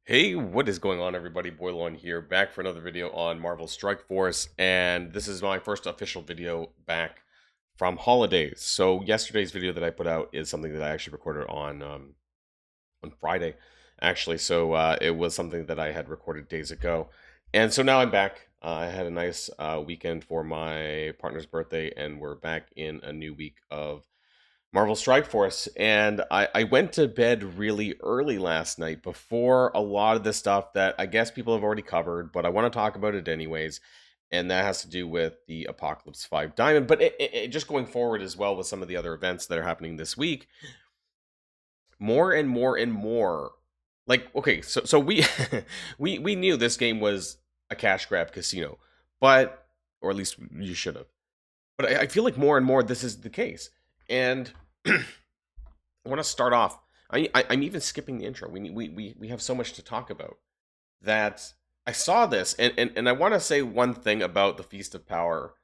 Hey, what is going on, everybody? Boilon here, back for another video on Marvel Strike Force, and this is my first official video back from holidays. So yesterday's video that I put out is something that I actually recorded on Friday, actually. So it was something that I had recorded days ago, and so now I'm back. I had a nice weekend for my partner's birthday, and we're back in a new week of Marvel Strike Force, and I went to bed really early last night before a lot of the stuff that I guess people have already covered, but I want to talk about it anyways, and that has to do with the Apocalypse 5 Diamond, but just going forward as well with some of the other events that are happening this week, more and more and more. Like, okay, so we we knew this game was a cash grab casino, but or at least you should have. But I feel like more and more this is the case. And I want to start off. I'm even skipping the intro. We have so much to talk about that I saw this, and I want to say one thing about the Feast of Power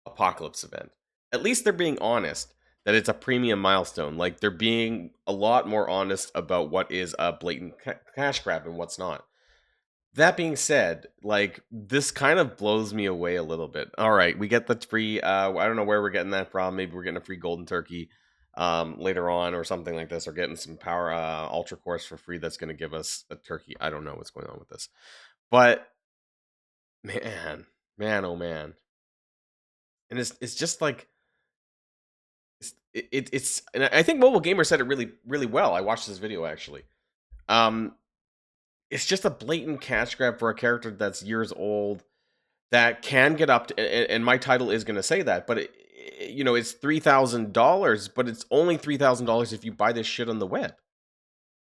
Apocalypse event. At least they're being honest that it's a premium milestone. Like they're being a lot more honest about what is a blatant cash grab and what's not. That being said, like this kind of blows me away a little bit. All right, we get the free. I don't know where we're getting that from. Maybe we're getting a free golden turkey later on or something like this, or getting some power ultra course for free that's going to give us a turkey. I don't know what's going on with this, but oh man, and it's just like it's. And I think Mobile Gamer said it really well. I watched this video actually. Um, it's just a blatant cash grab for a character that's years old that can get up to, and my title is going to say that, but it's $3,000, but it's only $3,000 if you buy this shit on the web,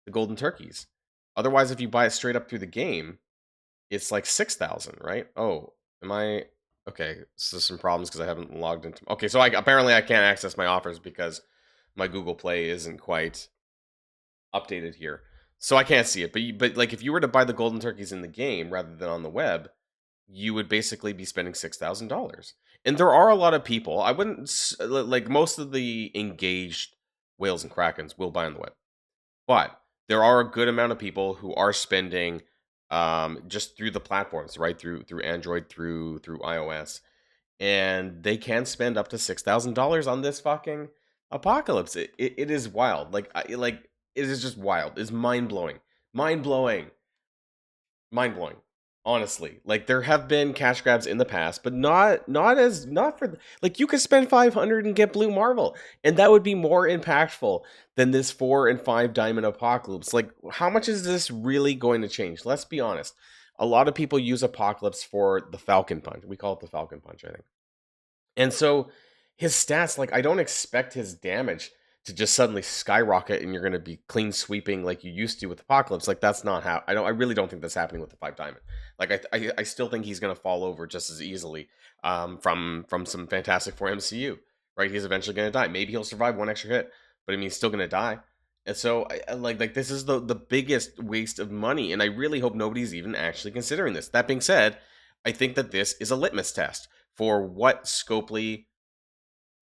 the golden turkeys. Otherwise, if you buy it straight up through the game, it's like 6,000, right? Oh, am I okay? So some problems because I haven't logged into. Okay, so apparently I can't access my offers because my Google Play isn't quite updated here, so I can't see it. But like if you were to buy the golden turkeys in the game rather than on the web, you would basically be spending $6,000. And there are a lot of people. I wouldn't like most of the engaged whales and krakens will buy on the web, but there are a good amount of people who are spending just through the platforms, right? Through Android, through iOS, and they can spend up to $6,000 on this fucking apocalypse. It is wild. Like it is just wild. It's mind blowing, mind blowing, mind blowing. Honestly, like there have been cash grabs in the past, but not for like you could spend 500 and get Blue Marvel, and that would be more impactful than this 4 and 5 diamond apocalypse. Like, how much is this really going to change? Let's be honest. A lot of people use apocalypse for the Falcon Punch. We call it the Falcon Punch, I think. And so his stats, like I don't expect his damage to just suddenly skyrocket and you're going to be clean sweeping like you used to with Apocalypse. Like that's not how I really don't think that's happening with the 5 diamond. Like I still think he's going to fall over just as easily from some Fantastic Four MCU. Right? He's eventually going to die. Maybe he'll survive one extra hit, but I mean he's still going to die. And so like this is the biggest waste of money, and I really hope nobody's even actually considering this. That being said, I think that this is a litmus test for what Scopely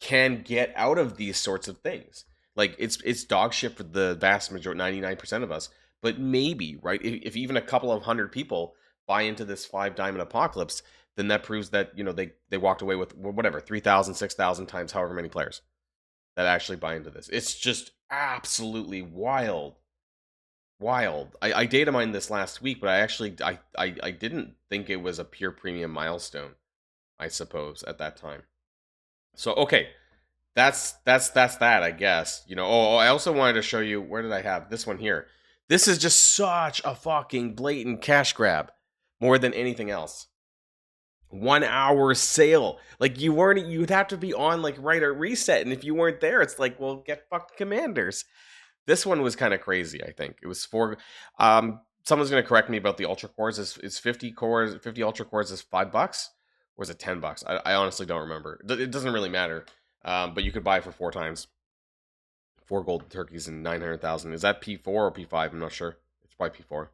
can get out of these sorts of things. Like it's dog shit for the vast majority, 99% of us. But maybe, right? If even a couple of hundred people buy into this 5 diamond apocalypse, then that proves that they walked away with whatever 3,000, 6,000 times however many players that actually buy into this. It's just absolutely wild, wild. I data mined this last week, but I didn't think it was a pure premium milestone. I suppose at that time. So okay, that's that, I guess. I also wanted to show you, where did I have this one here? This is just such a fucking blatant cash grab, more than anything else. 1 hour sale. Like you'd have to be on like right at reset, and if you weren't there, it's like, well, get fucked, Commanders. This one was kind of crazy. I think it was for. Someone's gonna correct me about the ultra cores. Is 50 cores, 50 ultra cores is $5, or is it $10? I honestly don't remember. It doesn't really matter. But you could buy for 4 times, 4 golden turkeys and 900,000. Is that P4 or P5? I'm not sure. It's probably P4.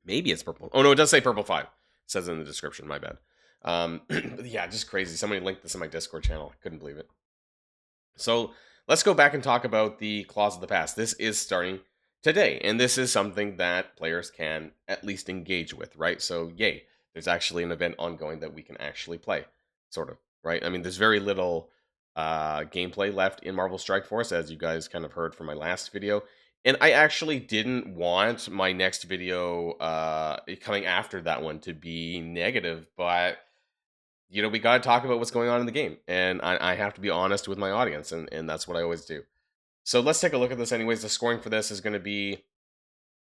Maybe it's purple. Oh no, it does say purple 5. It says it in the description. My bad. Yeah, just crazy. Somebody linked this in my Discord channel. I couldn't believe it. So let's go back and talk about the Claws of the Past. This is starting today. And this is something that players can at least engage with, right? So, yay, there's actually an event ongoing that we can actually play, sort of, right? I mean, there's very little gameplay left in Marvel Strike Force, as you guys kind of heard from my last video. And I actually didn't want my next video coming after that one to be negative, but we got to talk about what's going on in the game. And I have to be honest with my audience, and that's what I always do. So let's take a look at this anyways. The scoring for this is going to be,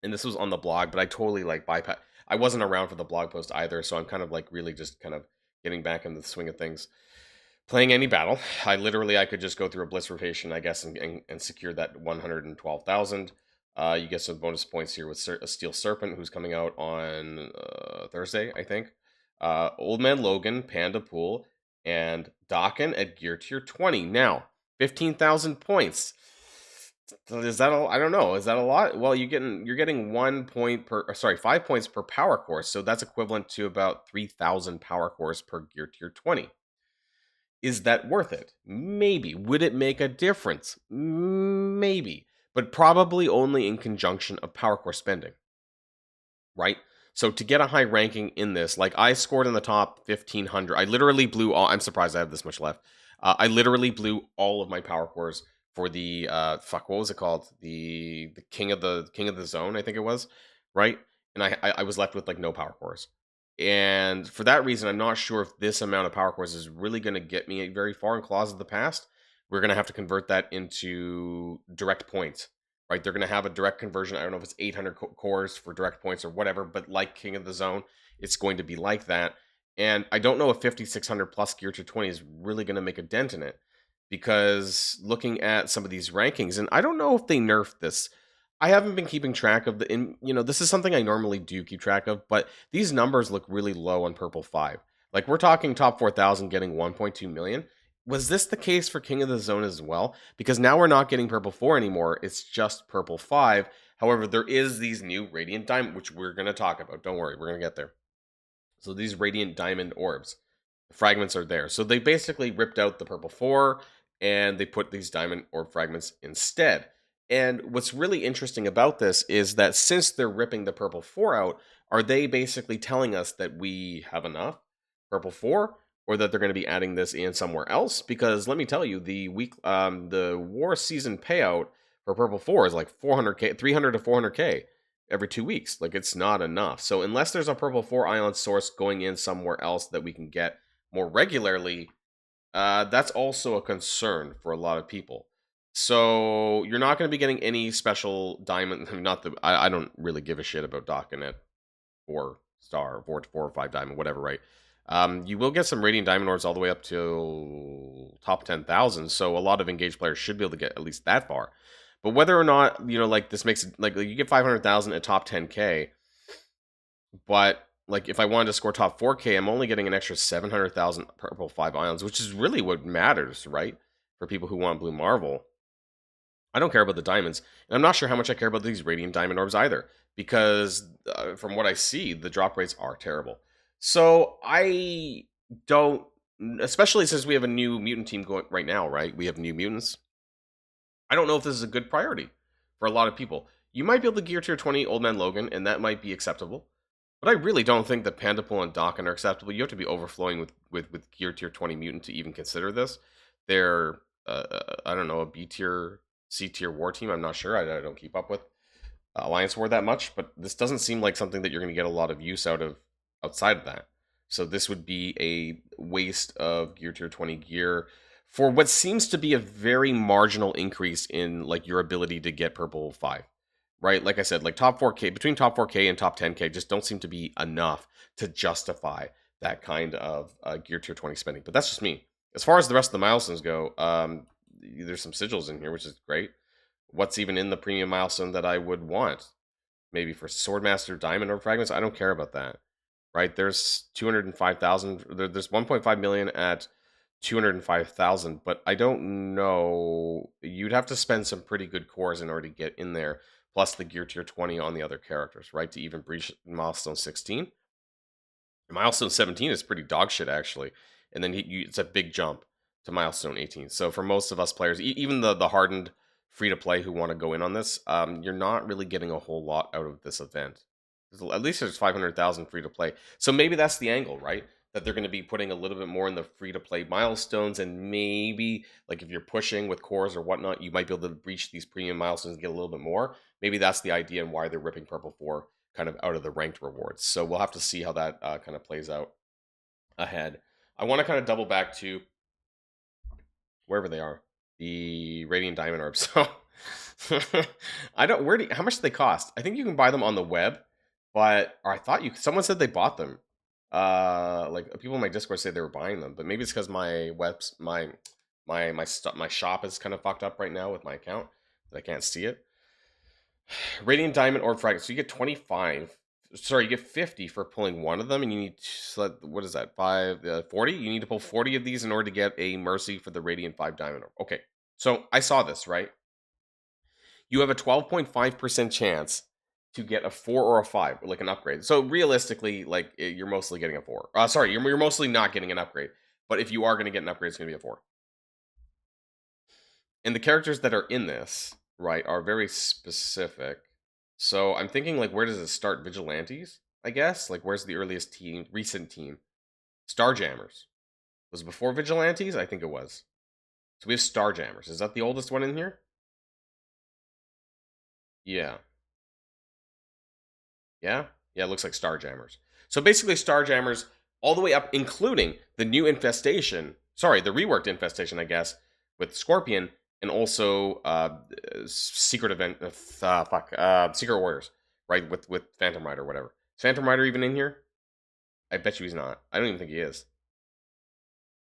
and this was on the blog, but I totally like bypass. I wasn't around for the blog post either, so I'm kind of like really just kind of getting back into the swing of things. Playing any battle, I could just go through a blitz rotation, I guess, and secure that 112,000. You get some bonus points here with a Steel Serpent, who's coming out on Thursday, I think. Old Man Logan, Panda Pool, and Dakin at Gear Tier 20. Now, 15,000 points. Is that I don't know. Is that a lot? Well, you're getting 1 point per, sorry, 5 points per power course, so that's equivalent to about 3,000 power cores per Gear Tier 20. Is that worth it? Maybe. Would it make a difference? Maybe. But probably only in conjunction of power core spending. Right? So to get a high ranking in this, like I scored in the top 1,500. I literally blew all, I'm surprised I have this much left. I literally blew all of my power cores for the, what was it called? The King of the Zone, I think it was. Right? And I was left with like no power cores. And for that reason, I'm not sure if this amount of power cores is really going to get me very far in Claws of the Past. We're going to have to convert that into direct points, right? They're going to have a direct conversion. I don't know if it's 800 cores for direct points or whatever, but like King of the Zone, it's going to be like that. And I don't know if 5,600 plus Gear to 20 is really going to make a dent in it, because looking at some of these rankings, and I don't know if they nerfed this. I haven't been keeping track of this is something I normally do keep track of, but these numbers look really low on Purple 5. Like, we're talking top 4,000 getting 1.2 million. Was this the case for King of the Zone as well? Because now we're not getting Purple 4 anymore. It's just Purple 5. However, there is these new Radiant Diamond, which we're going to talk about. Don't worry, we're going to get there. So these Radiant Diamond Orbs, the fragments are there. So they basically ripped out the Purple 4, and they put these Diamond Orb fragments instead. And what's really interesting about this is that since they're ripping the Purple 4 out, are they basically telling us that we have enough Purple 4, or that they're going to be adding this in somewhere else? Because let me tell you, the war season payout for Purple 4 is like 400k, 300 to 400k every 2 weeks. Like, it's not enough. So unless there's a Purple 4 Ion source going in somewhere else that we can get more regularly, that's also a concern for a lot of people. So you're not going to be getting any special diamond. Not that I don't really give a shit about docking at 4-star, 4 or 5 diamond, whatever, right? You will get some Radiant Diamond Orbs all the way up to top 10,000. So a lot of engaged players should be able to get at least that far. But whether or not, like, this makes it, like you get 500,000 at top 10k, but like if I wanted to score top 4k, I'm only getting an extra 700,000 Purple 5 Ions, which is really what matters, right? For people who want Blue Marvel. I don't care about the diamonds, and I'm not sure how much I care about these Radiant Diamond Orbs either, because from what I see, the drop rates are terrible. So I don't, especially since we have a new mutant team going right now, right? We have new mutants. I don't know if this is a good priority for a lot of people. You might be able to gear tier 20 Old Man Logan, and that might be acceptable. But I really don't think that Pandapool and Dakin are acceptable. You have to be overflowing with gear tier 20 mutant to even consider this. They're, I don't know, a B tier, C tier war team. I'm not sure. I don't keep up with Alliance War that much, but this doesn't seem like something that you're going to get a lot of use out of outside of that. So this would be a waste of gear tier 20 gear for what seems to be a very marginal increase in like your ability to get purple 5. Right? Like I said, like top 4k, between top 4k and top 10k just don't seem to be enough to justify that kind of gear tier 20 spending. But that's just me. As far as the rest of the milestones go, there's some sigils in here, which is great. What's even in the premium milestone that I would want? Maybe for Swordmaster Diamond Orb Fragments? I don't care about that. Right? There's 205,000. There's 1.5 million at 205,000, but I don't know. You'd have to spend some pretty good cores in order to get in there, plus the gear tier 20 on the other characters, right? To even breach milestone 16. Milestone 17 is pretty dog shit, actually. And then it's a big jump to milestone 18. So for most of us players, even the hardened free to play who want to go in on this, you're not really getting a whole lot out of this event. At least there's 500,000 free to play. So maybe that's the angle, right? That they're going to be putting a little bit more in the free to play milestones, and maybe like if you're pushing with cores or whatnot, you might be able to reach these premium milestones and get a little bit more. Maybe that's the idea and why they're ripping Purple 4 kind of out of the ranked rewards. So we'll have to see how that kind of plays out ahead. I want to kind of double back to wherever they are, the Radiant Diamond Orbs. So I don't. How much do they cost? I think you can buy them on the web, but or I thought someone said they bought them. Like people in my Discord say they were buying them, but maybe it's because my shop is kind of fucked up right now with my account that I can't see it. Radiant Diamond Orb Fragment. So you get 25. Sorry, you get 50 for pulling one of them, and you need what is that? 40. You need to pull 40 of these in order to get a Mercy for the Radiant 5 Diamond Orb. Okay, so I saw this right. You have a 12.5% chance to get a 4 or a 5, like an upgrade. So realistically, like you're mostly getting a 4. Sorry, you're mostly not getting an upgrade. But if you are going to get an upgrade, it's going to be a 4. And the characters that are in this, right, are very specific. So I'm thinking, like, where does it start? Vigilantes, I guess? Like, where's the earliest team, recent team? Starjammers. Was it before Vigilantes? I think it was. So we have Starjammers. Is that the oldest one in here? Yeah. Yeah? Yeah, it looks like Starjammers. So basically, Starjammers, all the way up, including the new infestation. Sorry, the reworked infestation, I guess, with Scorpion, and also Secret Event, Secret Warriors, right? With Phantom Rider, whatever. Is Phantom Rider even in here? I bet you he's not. I don't even think he is.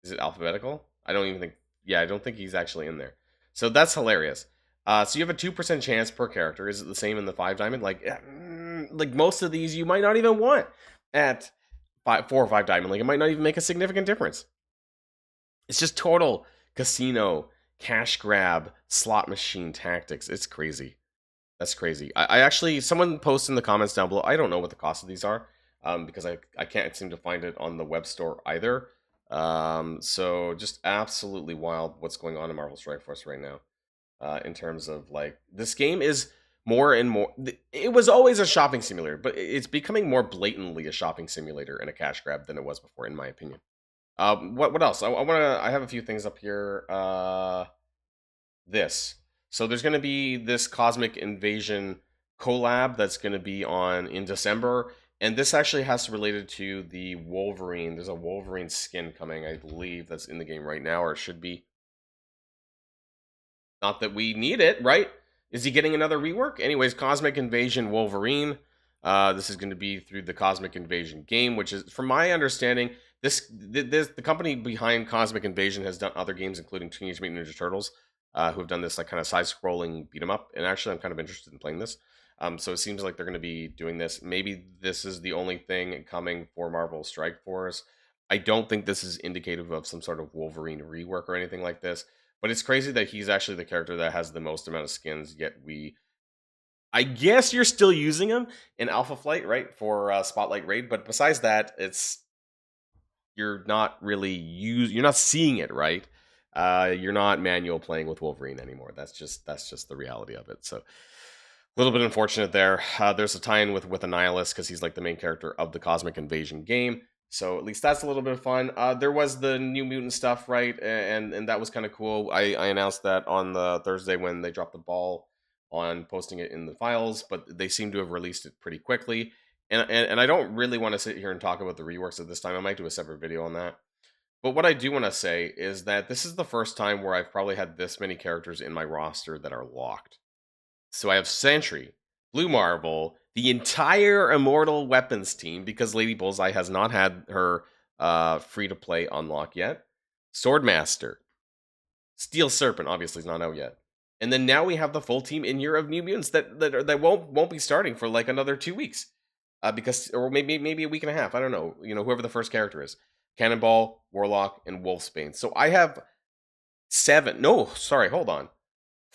Is it alphabetical? I don't even think. Yeah, I don't think he's actually in there. So that's hilarious. So you have a 2% chance per character. Is it the same in the 5 diamond? Like most of these, you might not even want at 4 or 5 diamond. Like it might not even make a significant difference. It's just total casino cash grab slot machine tactics. It's crazy. That's crazy. I actually, someone posted in the comments down below. I don't know what the cost of these are, because I can't seem to find it on the web store either. So just absolutely wild what's going on in Marvel Strike Force right now. In terms of like this game is more and more. It was always a shopping simulator, but it's becoming more blatantly a shopping simulator and a cash grab than it was before, in my opinion. What else? I have a few things up here. This. So there's going to be this Cosmic Invasion collab that's going to be on in December, and this actually has related to the Wolverine. There's a Wolverine skin coming, I believe, that's in the game right now, or it should be. Not that we need it, right? Is he getting another rework? Anyways, Cosmic Invasion Wolverine. This is going to be through the Cosmic Invasion game, which is, from my understanding, the company behind Cosmic Invasion has done other games, including Teenage Mutant Ninja Turtles, who have done this like kind of side-scrolling beat 'em up. And actually, I'm kind of interested in playing this. So it seems like they're going to be doing this. Maybe this is the only thing coming for Marvel Strike Force. I don't think this is indicative of some sort of Wolverine rework or anything like this. But it's crazy that he's actually the character that has the most amount of skins, yet I guess you're still using him in Alpha Flight, right, for Spotlight Raid, but besides that, you're not seeing it, right? You're not manual playing with Wolverine anymore. That's just the reality of it. So a little bit unfortunate there. There's a tie-in with Annihilus because he's like the main character of the Cosmic Invasion game. So at least that's a little bit of fun. There was the New Mutant stuff, right? And that was kind of cool. I announced that on the Thursday when they dropped the ball on posting it in the files, but they seem to have released it pretty quickly. And I don't really want to sit here and talk about the reworks at this time. I might do a separate video on that. But what I do want to say is that this is the first time where I've probably had this many characters in my roster that are locked. So I have Sentry, Blue Marvel, the entire Immortal Weapons team, because Lady Bullseye has not had her free-to-play unlock yet. Swordmaster. Steel Serpent, obviously, is not out yet. And then now we have the full team in Year of New Mutants that won't be starting for like another 2 weeks. Or maybe a week and a half. I don't know. Whoever the first character is. Cannonball, Warlock, and Wolfsbane. So I have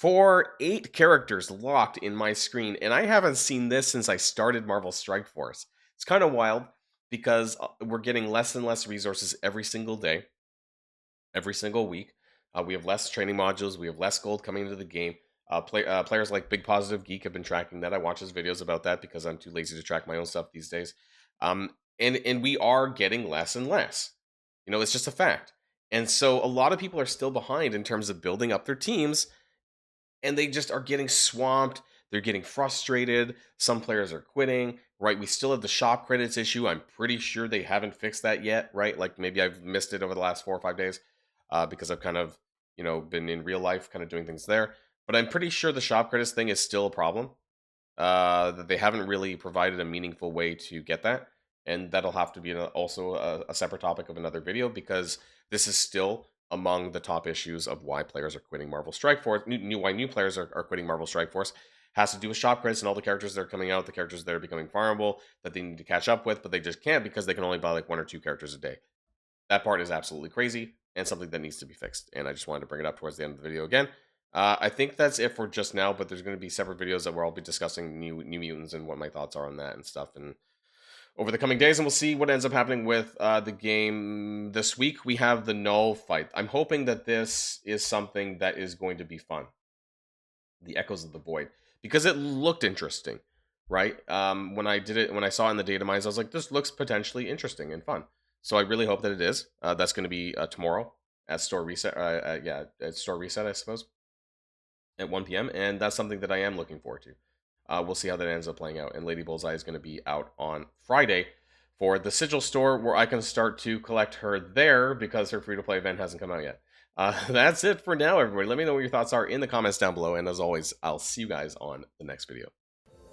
8 characters locked in my screen, and I haven't seen this since I started Marvel Strike Force. It's kind of wild because we're getting less and less resources every single day, every single week. We have less training modules. We have less gold coming into the game. Players like Big Positive Geek have been tracking that. I watch his videos about that because I'm too lazy to track my own stuff these days. And we are getting less and less. You know, it's just a fact. And so a lot of people are still behind in terms of building up their teams, and they just are getting swamped. They're getting frustrated. Some players are quitting, right? We still have the shop credits issue. I'm pretty sure they haven't fixed that yet, right? Like maybe I've missed it over the last 4 or 5 days because I've kind of, you know, been in real life kind of doing things there. But I'm pretty sure the shop credits thing is still a problem. That they haven't really provided a meaningful way to get that. And that'll have to be also a separate topic of another video, because this is still among the top issues of why players are quitting Marvel Strike Force. Why new players are quitting Marvel Strike Force has to do with shop credits and all the characters that are coming out, the characters that are becoming farmable that they need to catch up with, but they just can't because they can only buy like 1 or 2 characters a day. That part is absolutely crazy and something that needs to be fixed. And I just wanted to bring it up towards the end of the video again. I think that's it for just now, but there's going to be separate videos that where I'll be discussing New Mutants and what my thoughts are on that and stuff, and over the coming days, and we'll see what ends up happening with the game this week. We have the Null fight. I'm hoping that this is something that is going to be fun. The Echoes of the Void, because it looked interesting, right? When I saw it in the data mines, I was like, this looks potentially interesting and fun. So I really hope that it is. That's going to be tomorrow at store reset. At store reset, I suppose, at 1 p.m. And that's something that I am looking forward to. We'll see how that ends up playing out. And Lady Bullseye is going to be out on Friday for the Sigil store, where I can start to collect her there because her free-to-play event hasn't come out yet. That's it for now, everybody. Let me know what your thoughts are in the comments down below. And as always, I'll see you guys on the next video.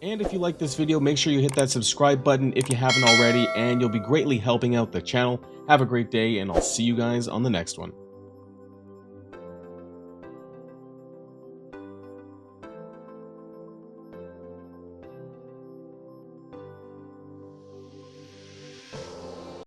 And if you like this video, make sure you hit that subscribe button if you haven't already, and you'll be greatly helping out the channel. Have a great day, and I'll see you guys on the next one.